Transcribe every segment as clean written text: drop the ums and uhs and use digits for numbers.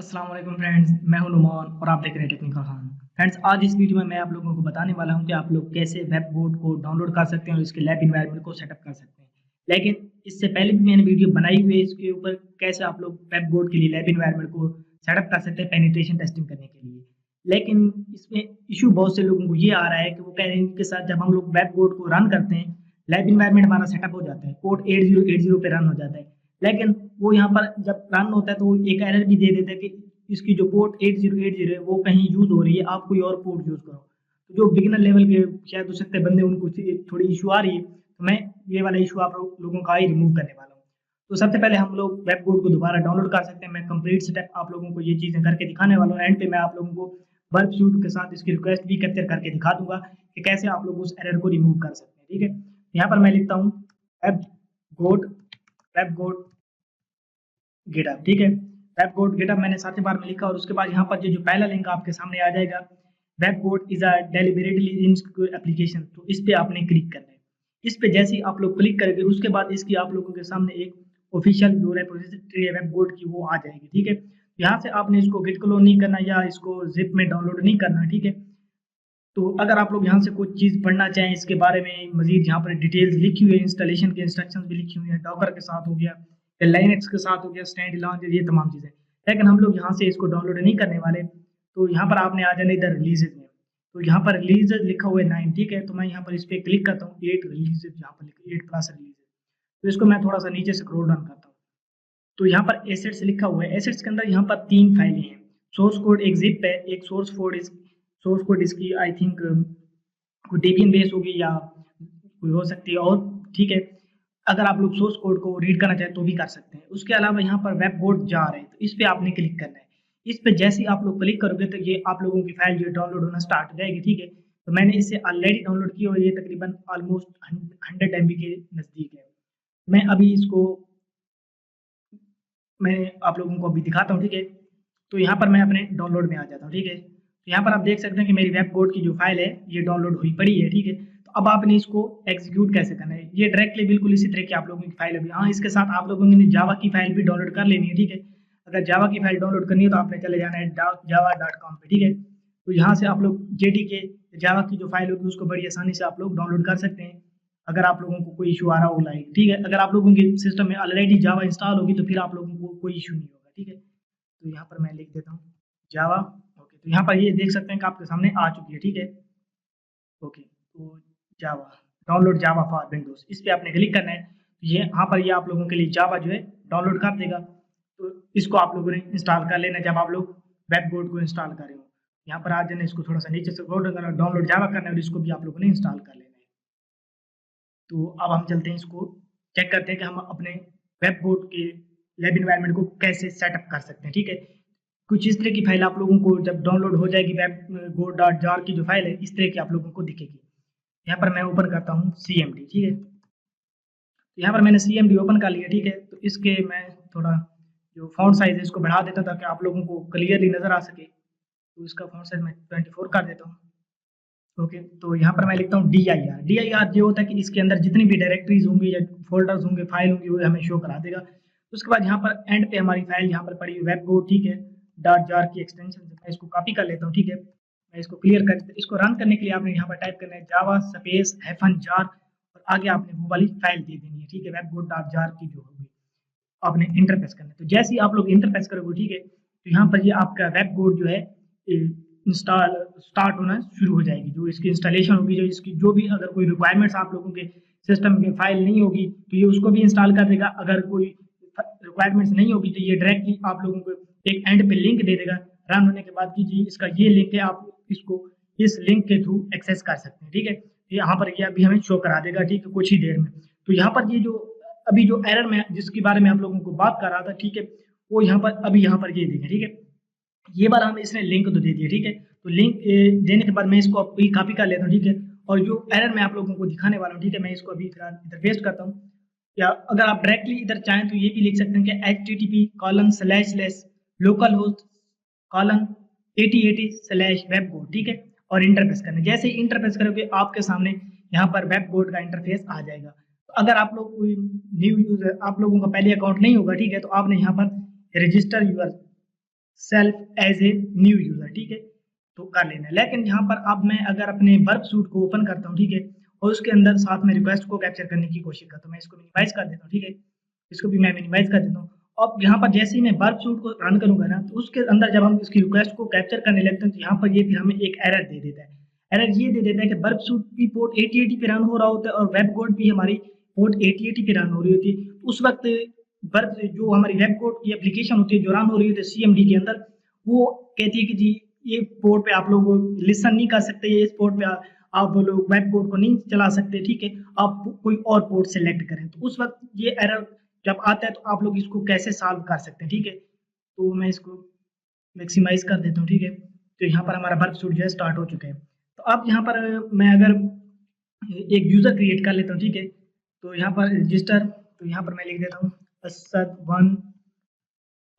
अस्सलाम वालेकुम फ्रेंड्स, मैं हूं नुमान और आप देख रहे हैं टेक्निकल खान। फ्रेंड्स, आज इस वीडियो में मैं आप लोगों को बताने वाला हूं कि आप लोग कैसे वेब बोर्ड को डाउनलोड कर सकते हैं और इसके लैब इन्वायरमेंट को सेटअप कर सकते हैं। लेकिन इससे पहले भी मैंने वीडियो बनाई हुई है इसके ऊपर कैसे आप लोग वेब बोर्ड के लिए लैब इन्वायरमेंट को सेटअप कर सकते हैं पेनिट्रेशन टेस्टिंग करने के लिए। लेकिन इसमें इशू बहुत से लोगों को ये आ रहा है कि वो कह रहे हैं कि सर जब हम लोग वेब बोर्ड को रन करते हैं, लैब इन्वायरमेंट हमारा सेटअप हो जाता है, पोर्ट 8080 पे रन हो जाता है। लेकिन वो यहाँ पर जब रन होता है तो वो एक एरर भी दे देता है कि इसकी जो पोर्ट 8080 है वो कहीं यूज़ हो रही है, आप कोई और पोर्ट यूज़ करो। तो जो बिगिनर लेवल के शायद हो सकते हैं बंदे उनको थोड़ी इशू आ रही है, तो मैं ये वाला इशू आप लोगों का ही रिमूव करने वाला हूँ। तो सबसे पहले हम लोग वेब बोर्ड को दोबारा डाउनलोड कर सकते हैं। मैं कंप्लीट स्टेप आप लोगों को ये चीज़ें करके दिखाने वाला हूँ। एंड पे मैं आप लोगों को वर्क सूट के साथ इसकी रिक्वेस्ट भी कैप्चर करके दिखा दूंगा कि कैसे आप लोग उस एरर को रिमूव कर सकते हैं। ठीक है, यहाँ पर मैं लिखता हूँ वेब गोड वेब गोड गिटहब। ठीक है, वेब कोड गिटहब मैंने 7 बार में लिखा और उसके बाद यहाँ पर जो पहला लिंक आपके सामने आ जाएगा, WebGoat is a deliberately insecure application, तो इस पे आपने क्लिक करना है। इस पे जैसे ही आप लोग क्लिक करेंगे उसके बाद इसकी आप लोगों के सामने एक ऑफिशियल जो रेपोजिटरी है वेब कोड की वो आ जाएगी। ठीक है, यहाँ से आपने इसको गिट क्लोन नहीं करना या इसको जिप में डाउनलोड नहीं करना। ठीक है, तो अगर आप लोग यहाँ से कुछ चीज़ पढ़ना चाहें इसके बारे में मजीद, यहाँ पर डिटेल्स लिखी हुई है, इंस्टॉलेशन के इंस्ट्रक्शंस भी लिखी हुई है, डॉकर के साथ हो गया या लाइनक्स के साथ हो गया, स्टैंड लॉन्च, ये तमाम चीज़ें। लेकिन हम लोग यहाँ से इसको डाउनलोड नहीं करने वाले, तो यहाँ पर आपने आ जाना इधर रिलीजेज में। तो यहाँ पर रिलीजेज लिखा हुआ है 9। ठीक है, तो मैं यहाँ पर इस पर क्लिक करता हूँ, 8 रिलीजेज, यहाँ पर लिखा 8 प्लस रिलीजेज। तो इसको मैं थोड़ा सा नीचे से स्क्रॉल डाउन करता हूँ, तो यहाँ पर एसेट्स लिखा हुआ है। एसेट्स के अंदर यहाँ पर 3 फाइलें हैं। सोर्स कोड एक जिप है, एक सोर्स कोड इसकी आई थिंक कोई डेबियन बेस होगी या कोई हो सकती है और। ठीक है, अगर आप लोग सोर्स कोड को रीड करना चाहें तो भी कर सकते हैं। उसके अलावा यहाँ पर वेब बोर्ड जार है, तो इस पे आपने क्लिक करना है। इस पे जैसे ही आप लोग क्लिक करोगे तो ये आप लोगों की फाइल जो डाउनलोड होना स्टार्ट हो जाएगी। ठीक है, तो मैंने इसे ऑलरेडी डाउनलोड की और ये तकरीबन ऑलमोस्ट 100 MB के नज़दीक है। मैं अभी इसको मैं आप लोगों को अभी दिखाता हूँ। ठीक है, तो यहाँ पर मैं अपने डाउनलोड में आ जाता हूँ। ठीक है, तो यहाँ पर आप देख सकते हैं कि मेरी वेब बोर्ड की जो फाइल है ये डाउनलोड हुई पड़ी है। ठीक है, तो अब आपने इसको एग्जीक्यूट कैसे करना है, ये डायरेक्टली बिल्कुल इसी तरह की आप लोगों की फाइल है। हाँ, इसके साथ आप लोगों ने जावा की फाइल भी डाउनलोड कर लेनी है। ठीक है, अगर जावा की फाइल डाउनलोड करनी है तो आपने चले जाना है java.com पे। ठीक है, तो यहाँ से आप लोग JDK जावा की जो फाइल होगी उसको बड़ी आसानी से आप लोग डाउनलोड कर सकते हैं, अगर आप लोगों को कोई इशू आ रहा हो लाइक। ठीक है, अगर आप लोगों के सिस्टम में ऑलरेडी जावा इंस्टॉल होगी तो फिर आप लोगों को कोई इशू नहीं होगा। ठीक है, तो यहाँ पर मैं लिख देता हूँ जावा। ओके, तो यहाँ पर ये देख सकते हैं कि आपके सामने आ चुकी है। ठीक है, ओके, तो Java download Java for Windows, इस पे आपने क्लिक करना है। तो ये यहाँ पर ये आप लोगों के लिए जावा जो है डाउनलोड कर देगा। तो इसको आप लोगों ने इंस्टॉल कर लेना जब आप लोग वेब बोर्ड को इंस्टॉल करें हो। यहाँ पर आ जाना, इसको थोड़ा सा नीचे से डाउनलोड जावा करना है और इसको भी आप लोगों ने इंस्टॉल कर लेना है। तो अब हम चलते हैं, इसको चेक करते हैं कि हम अपने वेब बोर्ड के लैब इन्वायरमेंट को कैसे सेटअप कर सकते हैं। ठीक है, कुछ इस तरह की फाइल आप लोगों को जब डाउनलोड हो जाएगी, वेब गोड डॉट जार की जो फाइल है इस तरह की आप लोगों को दिखेगी। यहाँ पर मैं ओपन करता हूँ CMD। ठीक है, तो यहाँ पर मैंने CMD ओपन कर लिया। ठीक है, तो इसके मैं थोड़ा जो फॉन्ट साइज है इसको बढ़ा देता ताकि आप लोगों को क्लियरली नज़र आ सके। तो इसका फॉन्ट साइज मैं 24 कर देता हूँ। ओके, तो यहाँ पर मैं लिखता हूँ DIR ये होता है कि इसके अंदर जितनी भी डायरेक्टरीज होंगी या फोल्डर्स होंगे, फाइल होंगी, वो हमें शो करा देगा। उसके बाद यहाँ पर एंड पे हमारी फाइल यहाँ पर पड़ी है वेब गोड। ठीक है, डॉट जार की एक्सटेंशन से मैं इसको कॉपी कर लेता हूँ। ठीक है, मैं इसको क्लियर कर, इसको रन करने के लिए आपने यहाँ पर टाइप करना है जावा स्पेस हाइफन जार और आगे आपने वो वाली फाइल दे देनी है। ठीक है, वेब गोड डॉट जार की जो होगी आपने इंटर प्रेस करना है। तो जैसे ही आप लोग इंटर प्रेस करोगे, ठीक है, तो यहाँ पर ये आपका वेब कोड जो है इंस्टॉल स्टार्ट होना शुरू हो जाएगी। जो इसकी इंस्टॉलेशन होगी, जो इसकी जो भी अगर कोई रिक्वायरमेंट्स आप लोगों के सिस्टम में फाइल नहीं होगी तो ये उसको भी इंस्टॉल कर देगा। अगर कोई रिक्वायरमेंट्स नहीं होगी तो ये डायरेक्टली आप लोगों को एक एंड पे लिंक दे देगा रन होने के बाद कि जी इसका ये लिंक है, आप इसको इस लिंक के थ्रू एक्सेस कर सकते हैं। ठीक है, यहाँ पर ये अभी हमें शो करा देगा। ठीक है, कुछ ही देर में। तो यहाँ पर ये जो अभी जो एरर में जिसके बारे में आप लोगों को बात कर रहा था, ठीक है, वो यहाँ पर अभी यहाँ पर ये देखें। ठीक है, ये बार हमें इसने लिंक तो दे दिया। ठीक है, तो लिंक देने के बाद मैं इसको अभी कॉपी कर लेता हूँ। ठीक है, और जो एरर मैं आप लोगों को दिखाने वाला हूँ, ठीक है, मैं इसको अभी फिलहाल इधर पेस्ट करता हूँ। या अगर आप डायरेक्टली इधर चाहें तो ये भी लिख सकते हैं कि http://localhost:8080/webgood। ठीक है, और इंटर प्रेस करना। जैसे ही इंटर प्रेस करोगे आपके सामने यहाँ पर वेब बोर्ड का इंटरफेस आ जाएगा। तो अगर आप लोग कोई न्यू यूजर, आप लोगों का पहले अकाउंट नहीं होगा, ठीक है, तो आपने यहाँ पर register yourself as a new user, ठीक है, तो कर लेना है। लेकिन यहाँ पर अब मैं अगर अपने वर्क सूट को ओपन करता हूँ, ठीक है, और उसके अंदर साथ में रिक्वेस्ट को कैप्चर करने की कोशिश करता हूँ, मैं इसको मिनिमाइज कर देता हूँ, ठीक है, इसको भी मैं मिनिमाइज कर देता हूँ। अब यहाँ पर जैसे ही मैं वर्क सूट को रन करूंगा ना, तो उसके अंदर जब हम इसकी रिक्वेस्ट को कैप्चर करने लगते हैं तो यहाँ पर ये फिर हमें एक एरर दे देता है। एरर ये दे देता है कि वर्क सूट भी पोर्ट 8080 पे रन हो रहा होता है और वेब कोड भी हमारी पोर्ट 8080 पे रन हो रही होती है। उस वक्त वर्क जो हमारी वेब कोड की एप्लीकेशन होती है जो रन हो रही होती है CMD के अंदर, वो कहती है कि जी ये पोर्ट पे आप लोग लिसन नहीं कर सकते, ये इस पोर्ट पे आप लोग वेब कोड को नहीं चला सकते, ठीक है, आप कोई और पोर्ट सेलेक्ट करें। तो उस वक्त ये एरर जब आता है तो आप लोग इसको कैसे सॉल्व कर सकते हैं, ठीक है, तो मैं इसको मैक्सिमाइज कर देता हूँ, ठीक है। तो यहाँ पर हमारा वर्क सूट जो है स्टार्ट हो चुका है। तो अब यहाँ पर मैं अगर एक यूजर क्रिएट कर लेता हूँ, ठीक है, तो यहाँ पर रजिस्टर, तो यहाँ पर मैं लिख देता हूँ असद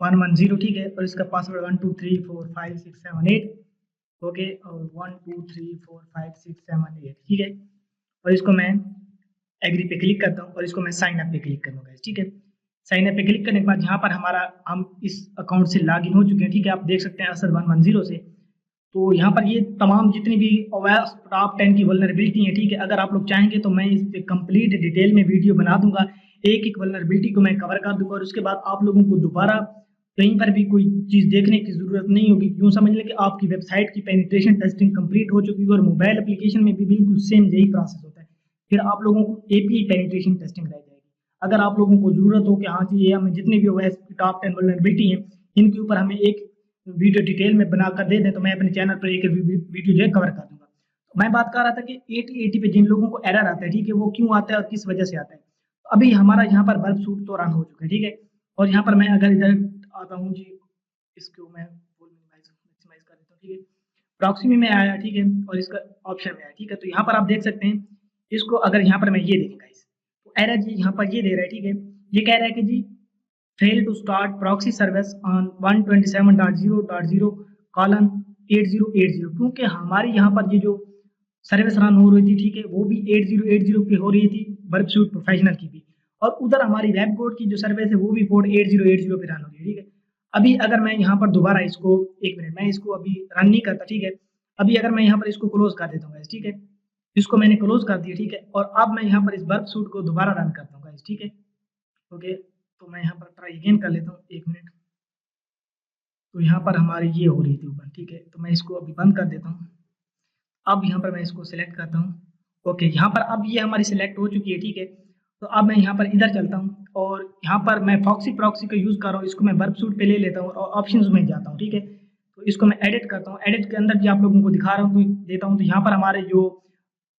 1110, ठीक है, और इसका पासवर्ड 12345678, ओके, और 12345678, ठीक है, और इसको मैं एग्री पे क्लिक करता हूँ और इसको मैं साइन अप पे क्लिक करूँगा, ठीक है। साइन अप पे क्लिक करने के बाद यहाँ पर हम इस अकाउंट से लॉगिन हो चुके हैं, ठीक है, आप देख सकते हैं असद 110 से। तो यहाँ पर ये तमाम जितनी भी ओएस टॉप 10 की वल्नरेबिलिटी है, ठीक है, अगर आप लोग चाहेंगे तो मैं इस पे कंप्लीट डिटेल में वीडियो बना दूंगा, एक एक वल्नरेबिलिटी को मैं कवर कर दूंगा, और उसके बाद आप लोगों को दोबारा कहीं पर भी कोई चीज़ देखने की ज़रूरत नहीं होगी। यूँ समझ लें कि आपकी वेबसाइट की पेनिट्रेशन टेस्टिंग कंप्लीट हो चुकी है, और मोबाइल एप्लीकेशन में भी बिल्कुल सेम यही प्रोसेस होता है। फिर आप लोगों को API पेनिट्रेशन टेस्टिंग रह जाएगी। अगर आप लोगों को ज़रूरत हो कि हाँ जी ये हमें जितनी भी ओएस टॉप 10 वल्नरेबिलिटी हैं इनके ऊपर हमें एक वीडियो डिटेल में बनाकर दे दें, तो मैं अपने चैनल पर एक वीडियो जो है कवर कर दूंगा। तो मैं बात कर रहा था कि 8080 पे जिन लोगों को एरर आता है, ठीक है, वो क्यों आता है और किस वजह से आता है। तो अभी हमारा यहाँ पर वर्क सूट तो रन हो चुका है, ठीक है, और यहाँ पर मैं अगर इधर आता हूँ जी, इसको मैं फुल मैक्सिमाइज कर देता हूँ, ठीक है, प्रॉक्सी में आया, ठीक है, और इसका ऑप्शन में आया, ठीक है। तो यहाँ पर आप देख सकते हैं इसको, अगर यहाँ पर मैं ये देखेंगे तो एरर जी यहाँ पर ये दे रहा है, ठीक है, ये कह रहा है कि जी fail to start proxy service on 127.0.0:8080, क्योंकि हमारी यहाँ पर ये जो सर्विस रन हो रही थी, ठीक है, वो भी 8080 पे हो रही थी, वर्क सूट प्रोफेशनल की भी, और उधर हमारी वेब कोड की जो सर्विस है वो भी पोर्ट 8080 पे रन हो रही है, ठीक है। अभी अगर मैं यहाँ पर दोबारा इसको, एक मिनट, मैं इसको अभी रन नहीं करता, ठीक है, अभी अगर मैं यहाँ पर इसको क्लोज कर देता हूँ, ठीक है, इसको मैंने क्लोज कर दिया, ठीक है, और अब मैं यहाँ पर इस वर्क सूट को दोबारा रन करता हूँ, ठीक है, ओके। तो मैं यहाँ पर ट्राई अगेन कर लेता हूँ, एक मिनट। तो यहाँ पर हमारी ये हो रही थी ऊपर, ठीक है, तो मैं इसको अभी बंद कर देता हूँ। अब यहाँ पर मैं इसको सिलेक्ट करता हूँ, ओके, यहाँ पर अब ये हमारी सिलेक्ट हो चुकी है, ठीक है। तो अब मैं यहाँ पर इधर चलता हूँ और यहाँ पर मैं फॉक्सी प्रॉक्सी का यूज़ कर रहा हूँ, इसको मैं वर्क सूट पे ले लेता हूँ और ऑप्शंस में जाता हूँ, ठीक है। तो इसको मैं एडिट करता हूँ, एडिट के अंदर भी आप लोगों को दिखा रहा हूँ, तो देता हूँ। तो यहाँ पर हमारे जो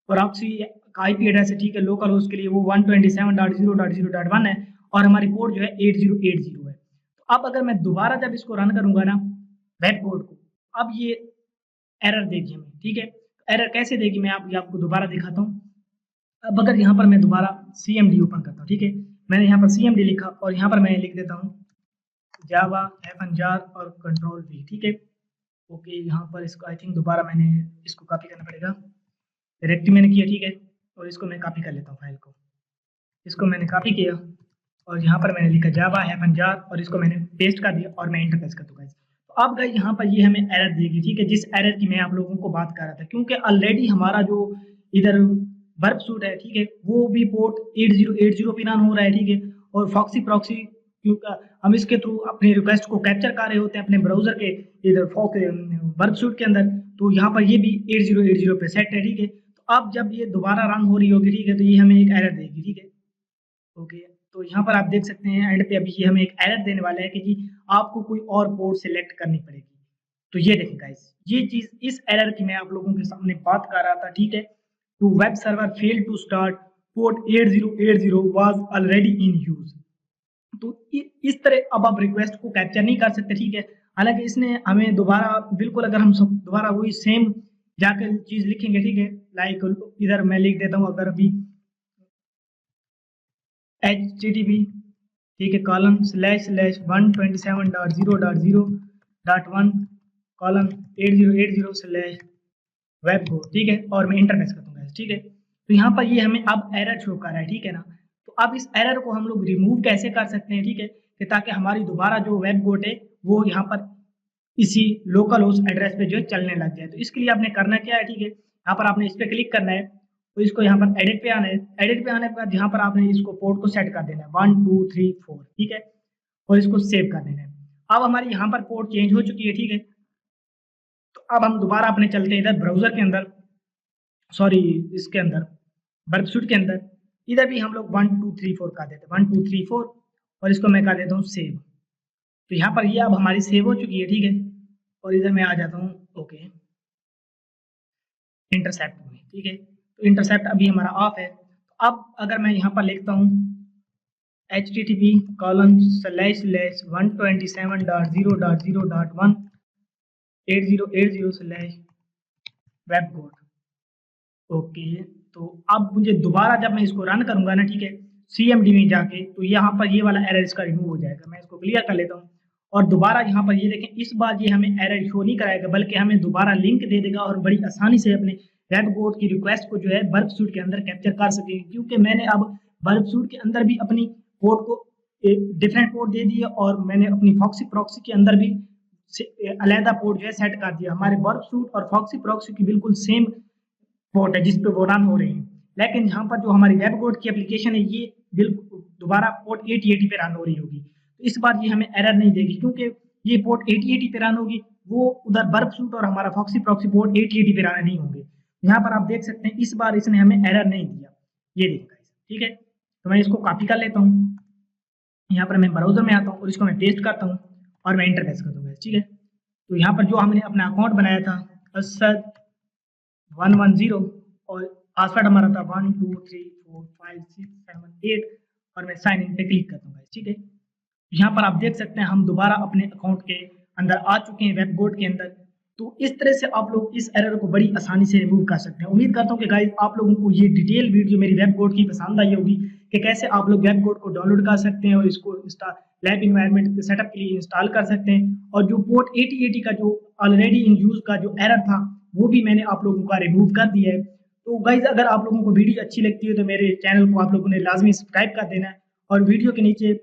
प्रॉक्सी का IP एड्रेस है, ठीक है, लोकल होस्ट के लिए वो 127.0.0.1 है, और हमारी पोर्ट जो है 8080 है। तो अब अगर मैं दोबारा जब इसको रन करूंगा ना वेब कोड को, अब ये एरर देगी हमें, ठीक है। एरर कैसे देगी मैं आपको दोबारा दिखाता हूँ। अब अगर यहाँ पर मैं दोबारा CMD ओपन करता हूँ, ठीक है, मैंने यहाँ पर CMD लिखा और यहाँ पर मैं लिख देता हूँ जावा -jar और Ctrl+V, ठीक है, ओके। यहाँ पर इसको आई थिंक दोबारा मैंने इसको कॉपी करना पड़ेगा, डायरेक्टली मैंने किया, ठीक है, और इसको मैं कॉपी कर लेता हूँ फाइल को, इसको मैंने कॉपी किया और यहाँ पर मैंने लिखा जावा -jar और इसको मैंने पेस्ट कर दिया और मैं इंटर प्रेस कर दूंगा। तो अब गाइस यहाँ पर ये हमें एरर देगी, ठीक है, जिस एरर की मैं आप लोगों को बात कर रहा था, क्योंकि ऑलरेडी हमारा जो इधर वर्क सूट है, ठीक है, वो भी पोर्ट 8080 पे रन हो रहा है, ठीक है, और फॉक्सी प्रॉक्सी क्योंकि हम इसके थ्रू अपने रिक्वेस्ट को कैप्चर कर रहे होते हैं अपने ब्राउजर के इधर वर्क सूट के अंदर, तो यहाँ पर ये भी 8080 पे सेट है, ठीक है। तो अब जब ये दोबारा रन हो रही होगी, ठीक है, तो ये हमें एक एरर देगी, ठीक है, ओके। तो यहाँ पर आप देख सकते हैं एंड पे अभी ये हमें एक एरर देने वाला है कि जी आपको कोई और पोर्ट सिलेक्ट करनी पड़ेगी। तो ये देखें गाइस, ये चीज, इस एरर की मैं आप लोगों के सामने बात कर रहा था, ठीक है। To web server fail to start, port 8080 was already in use. तो इस तरह अब आप रिक्वेस्ट को कैप्चर नहीं कर सकते, ठीक है। हालांकि इसने हमें दोबारा बिल्कुल, अगर हम सब दोबारा वही सेम जाकर चीज लिखेंगे, ठीक है, लाइक इधर मैं लिख देता हूँ अगर अभी HTTP, ठीक है, :/127.0.0.1:8080/web, ठीक है, और मैं इंटर प्रेस कर दूंगा, ठीक है। तो यहाँ पर ये हमें अब एरर शो कर रहा है, ठीक है ना। तो अब इस एरर को हम लोग रिमूव कैसे कर सकते हैं, ठीक है, कि ताकि हमारी दोबारा जो वेब कोड है वो यहाँ पर इसी लोकल होस्ट एड्रेस पे जो है चलने लग जाए। तो इसके लिए आपने करना क्या है, ठीक है, यहाँ पर आपने इस पर क्लिक करना है, तो इसको यहाँ पर एडिट पे आना है। एडिट पे आने के बाद यहाँ पर आपने इसको पोर्ट को सेट कर देना है 1 2 3 4, ठीक है, और इसको सेव कर देना है। अब हमारी यहाँ पर पोर्ट चेंज हो चुकी है, ठीक है। तो अब हम दोबारा अपने चलते हैं इधर ब्राउजर के अंदर, सॉरी इसके अंदर वर्कसूट के अंदर, इधर भी हम लोग 1 2 3 4 कर देते हैं 1 2 3 4, और इसको मैं कर देता हूँ सेव। तो यहाँ पर ये अब हमारी सेव हो चुकी है, ठीक है, और इधर मैं आ जाता हूँ ओके इंटरसेप्ट में, ठीक है। तो इंटरसेप्ट अभी हमारा ऑफ है। तो अब अगर मैं यहाँ पर लिखता हूँ http://127.0.0.18080/webgoat, ओके। तो अब मुझे दोबारा जब मैं इसको रन करूंगा ना, ठीक है, CMD में जाके, तो यहाँ पर ये वाला एरर इसका रिमूव हो जाएगा। मैं इसको क्लियर कर लेता हूँ, और दोबारा यहाँ पर ये देखें, इस बार ये हमें एरर शो नहीं कराएगा, बल्कि हमें दोबारा लिंक दे देगा और बड़ी आसानी से अपने वेबगोट की रिक्वेस्ट को जो है वर्कसूट के अंदर कैप्चर कर सकेंगे। क्योंकि मैंने अब वर्कसूट के अंदर भी अपनी पोर्ट को डिफरेंट पोर्ट दे दिया, और मैंने अपनी फॉक्सी प्रॉक्सी के अंदर भी अलहदा पोर्ट जो है सेट कर दिया। हमारे वर्कसूट और फॉक्सी प्रॉक्सी की बिल्कुल सेम पोर्ट है जिस पे वो रन हो रहे हैं, लेकिन यहाँ पर जो हमारी वेबगोट की एप्लीकेशन है ये बिल्कुल दोबारा पोर्ट 8080 पे रन हो रही होगी। तो इस बार ये हमें एरर नहीं देगी, क्योंकि ये पोर्ट 8080 पे रन होगी, वो उधर वर्कसूट और हमारा फॉक्सी प्रॉक्सी पोर्ट 8080 पे रन नहीं होंगे। यहाँ पर आप देख सकते हैं इस बार इसने हमें एरर नहीं दिया, ये देखिए, ठीक है। तो मैं इसको कॉपी कर लेता हूँ, यहाँ पर मैं ब्राउजर में आता हूँ और इसको मैं पेस्ट करता हूँ और मैं इंटर प्रेस कर दूंगा, ठीक है। तो यहाँ पर जो हमने अपना अकाउंट बनाया था असद 110 और पासवर्ड हमारा था 1 2 3 4 5 6 7 8, और मैं साइन इन पे क्लिक कर दूंगा, ठीक है। यहाँ पर आप देख सकते हैं हम दोबारा अपने अकाउंट के अंदर आ चुके हैं वेबगोट के अंदर। तो इस तरह से आप लोग इस एरर को बड़ी आसानी से रिमूव कर सकते हैं। उम्मीद करता हूँ कि गाइस आप लोगों को ये डिटेल वीडियो मेरी वेबगोट की पसंद आई होगी कि कैसे आप लोग वेबगोट को डाउनलोड कर सकते हैं और इसको लैब इन्वायरमेंट के सेटअप के लिए इंस्टॉल कर सकते हैं। और जो पोर्ट 8080 का जो ऑलरेडी इन यूज का जो एरर था वो भी मैंने आप लोगों का रिमूव कर दिया है। तो गाइज अगर आप लोगों को वीडियो अच्छी लगती है तो मेरे चैनल को आप लोगों ने लाजमी सब्सक्राइब कर देना है, और वीडियो के नीचे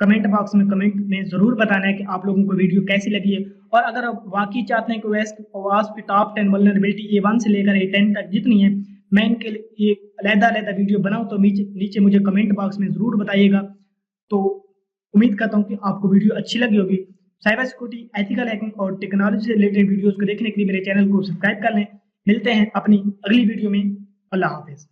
कमेंट बॉक्स में कमेंट में ज़रूर बताना है कि आप लोगों को वीडियो कैसी लगी है। और अगर आप वाकई चाहते हैं कि वास्प की टॉप 10 वल्नरेबिलिटी A1 से लेकर A10 तक जितनी है मैं इनके लिए अलग-अलग वीडियो बनाऊं, तो नीचे मुझे कमेंट बॉक्स में ज़रूर बताइएगा। तो उम्मीद करता हूं कि आपको वीडियो अच्छी लगी होगी। साइबर सिक्योरिटी, एथिकल हैकिंग और टेक्नोलॉजी से रिलेटेड वीडियोस को देखने के लिए मेरे चैनल को सब्सक्राइब कर लें। मिलते हैं अपनी अगली वीडियो में। अल्लाह हाफिज़।